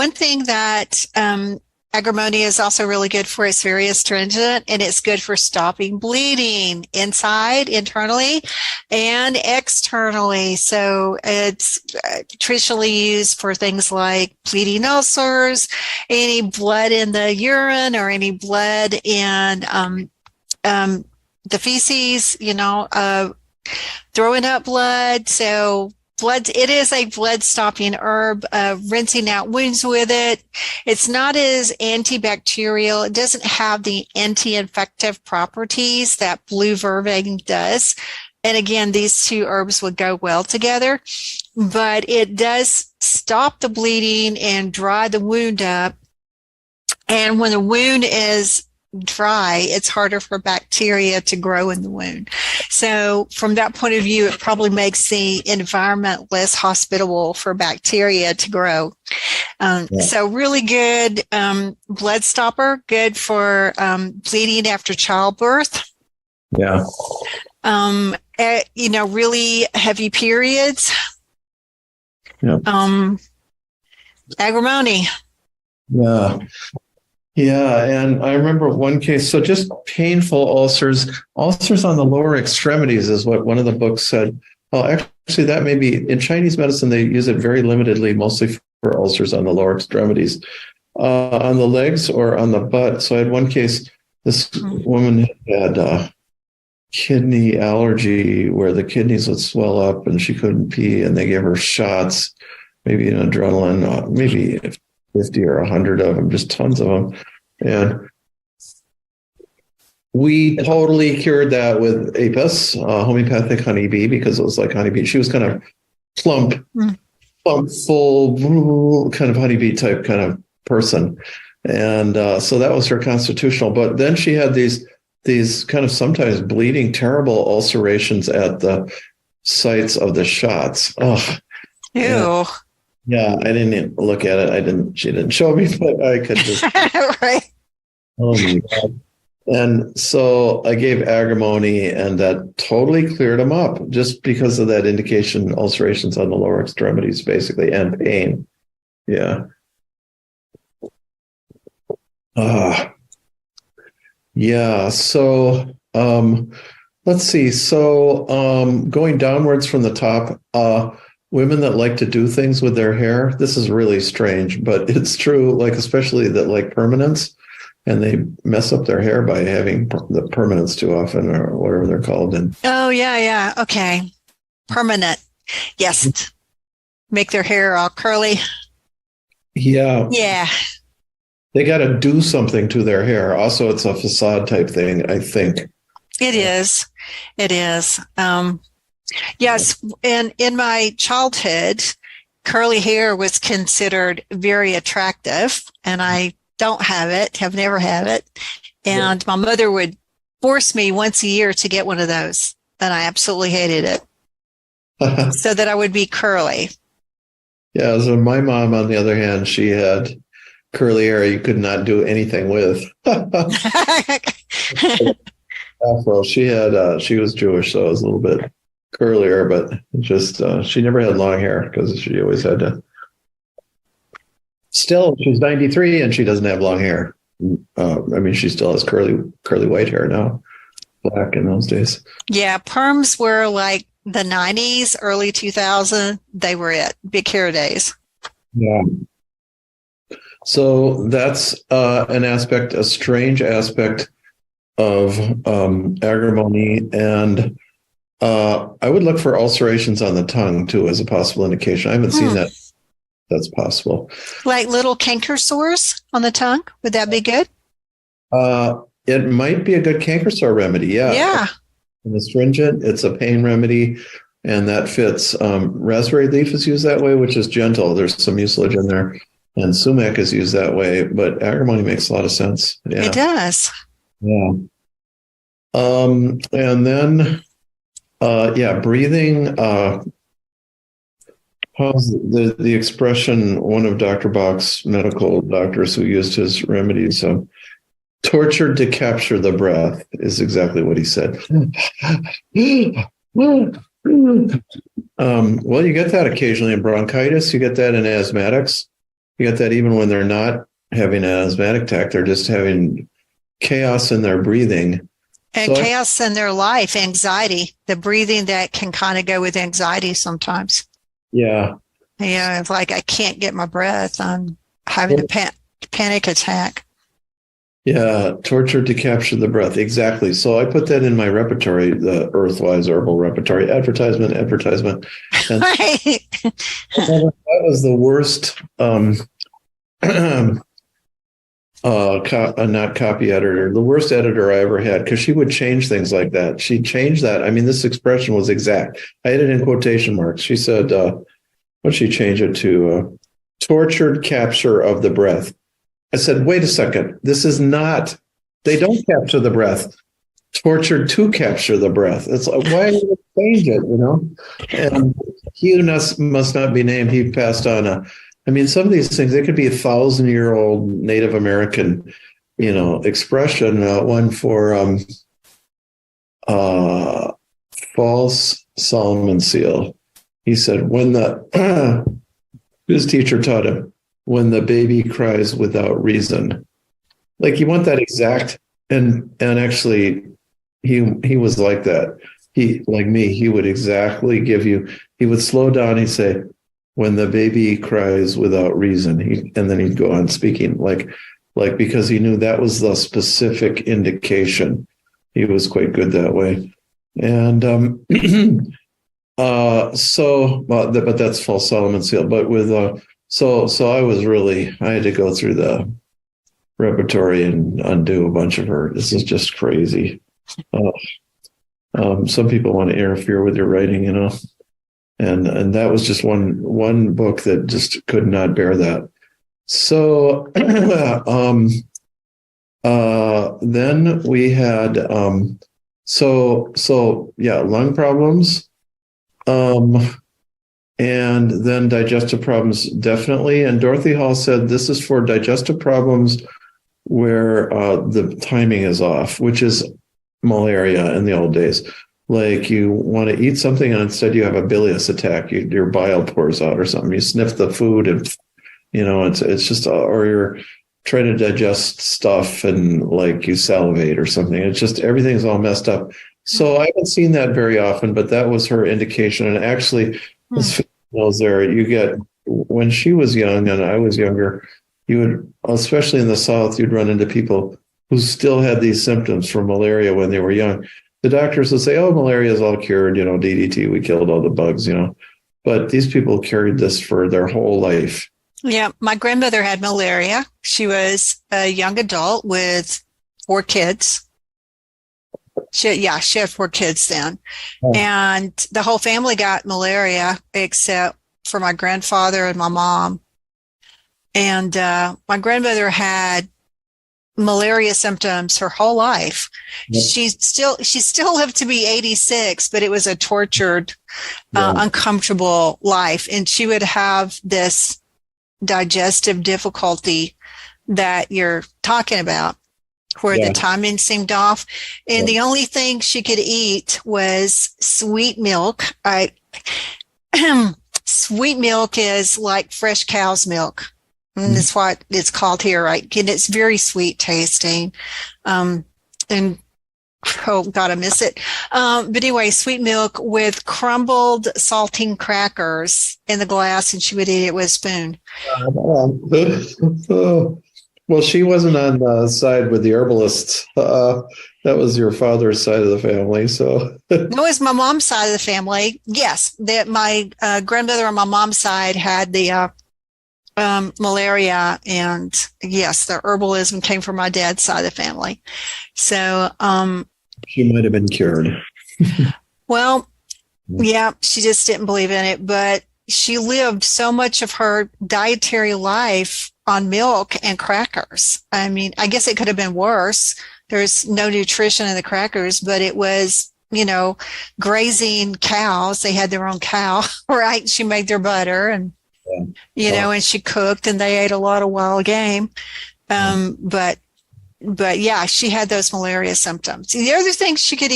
one thing that agrimony is also really good for, it's very astringent, and it's good for stopping bleeding internally, and externally. So it's traditionally used for things like bleeding ulcers, any blood in the urine, or any blood in the feces, throwing up blood. So it is a blood-stopping herb, rinsing out wounds with it. It's not as antibacterial. It doesn't have the anti-infective properties that blue vervain does. And again, these two herbs would go well together. But it does stop the bleeding and dry the wound up. And when the wound is dry, it's harder for bacteria to grow in the wound. So from that point of view, it probably makes the environment less hospitable for bacteria to grow. So really good blood stopper, good for bleeding after childbirth. Yeah. Really heavy periods. Yeah. Agrimony. Yeah. Yeah, and I remember one case, so just painful ulcers on the lower extremities is what one of the books said. Well, actually, that may be, in Chinese medicine, they use it very limitedly, mostly for ulcers on the lower extremities, on the legs or on the butt. So I had one case, this woman had kidney allergy where the kidneys would swell up and she couldn't pee, and they gave her shots, maybe an adrenaline, maybe 50 or 100 of them, just tons of them. And we totally cured that with Apis, homeopathic honeybee, because it was like honeybee. She was kind of plump, full, kind of honeybee type kind of person. And so that was her constitutional. But then she had these kind of sometimes bleeding, terrible ulcerations at the sites of the shots. Oh, ew. Yeah, I didn't even look at it. She didn't show me, but I could just. Right. Oh my God. And so I gave agrimony, and that totally cleared them up just because of that indication, ulcerations on the lower extremities, basically, and pain. Yeah. Yeah. So let's see. So going downwards from the top, women that like to do things with their hair, this is really strange, but it's true, like especially that like permanents, and they mess up their hair by having the permanents too often, or whatever they're called. And oh, yeah. Okay. Permanent. Yes. Make their hair all curly. Yeah. Yeah. They got to do something to their hair. Also, it's a facade type thing, I think. It is. Yes, and in my childhood, curly hair was considered very attractive, and I don't have it, have never had it. And my mother would force me once a year to get one of those, and I absolutely hated it, so that I would be curly. Yeah, so my mom, on the other hand, she had curly hair you could not do anything with. Afro, she was Jewish, so it was a little bit curlier, but just she never had long hair because she always had to. Still, she's 93 and she doesn't have long hair. She still has curly white hair now, black in those days. Yeah, perms were like the 90s, early 2000. They were it. Big hair days. Yeah. So that's a strange aspect of agrimony, and I would look for ulcerations on the tongue too as a possible indication. I haven't seen that. That's possible. Like little canker sores on the tongue. Would that be good? It might be a good canker sore remedy. Yeah. Yeah. And astringent, it's a pain remedy, and that fits. Raspberry leaf is used that way, which is gentle. There's some mucilage in there, and sumac is used that way. But agrimony makes a lot of sense. Yeah. It does. Yeah. And then, breathing. How's the expression? One of Dr. Bach's medical doctors who used his remedies, tortured to capture the breath, is exactly what he said. Well, you get that occasionally in bronchitis. You get that in asthmatics. You get that even when they're not having an asthmatic attack, they're just having chaos in their breathing. And chaos in their life, anxiety, the breathing that can kind of go with anxiety sometimes. Yeah. Yeah, it's like I can't get my breath. I'm having a panic attack. Yeah, tortured to capture the breath. Exactly. So I put that in my repertory, the Earthwise Herbal repertory, advertisement. And Right. that was the worst not copy editor, the worst editor I ever had, because she would change things like that. She changed that. I mean, this expression was exact. I had it in quotation marks. She said, what'd she change it to? Tortured capture of the breath. I said, wait a second. This is not, they don't capture the breath. Tortured to capture the breath. It's like, why did you change it, you know? And he who must not be named, he passed on I mean, some of these things, they could be 1,000-year-old Native American, you know, expression. One for false Solomon seal. He said, his teacher taught him, when the baby cries without reason. Like, you want that exact, and actually, he was like that. He, like me, he would exactly give you, he would slow down, he'd say, when the baby cries without reason, and then he'd go on speaking like because he knew that was the specific indication. He was quite good that way, and but that's false Solomon seal. But with so I had to go through the repertory and undo a bunch of her. This is just crazy. Some people want to interfere with your writing, you know. And that was just one book that just could not bear that. So then we had lung problems, and then digestive problems definitely. And Dorothy Hall said this is for digestive problems where the timing is off, which is malaria in the old days. Like, you want to eat something and instead you have a bilious attack, your bile pours out or something. You sniff the food and, you know, it's just, or you're trying to digest stuff and like you salivate or something. It's just, everything's all messed up. So I haven't seen that very often, but that was her indication. And actually, as females there, you get, when she was young and I was younger, you would, especially in the South, you'd run into people who still had these symptoms from malaria when they were young. The doctors would say, oh, malaria is all cured, you know, DDT, we killed all the bugs, you know. But these people carried this for their whole life. Yeah, my grandmother had malaria. She was a young adult with 4 kids. She had 4 kids then. Oh. And the whole family got malaria except for my grandfather and my mom. And my grandmother had malaria symptoms her whole life. Yep. She still lived to be 86, but it was a tortured, uncomfortable life. And she would have this digestive difficulty that you're talking about, where the timing seemed off. And the only thing she could eat was sweet milk. Sweet milk is like fresh cow's milk. And that's what it's called here, right? And it's very sweet tasting. And oh God, I miss it. But anyway, sweet milk with crumbled saltine crackers in the glass, and she would eat it with a spoon. Well, she wasn't on the side with the herbalists. That was your father's side of the family. So it was my mom's side of the family. Yes, that my grandmother on my mom's side had the malaria, and yes, the herbalism came from my dad's side of the family. So she might have been cured. Well, yeah, she just didn't believe in it, but she lived so much of her dietary life on milk and crackers. I mean, I guess it could have been worse. There's no nutrition in the crackers, but it was, you know, grazing cows. They had their own cow, right? She made their butter and you know, and she cooked, and they ate a lot of wild game. But yeah, she had those malaria symptoms. The other thing she could eat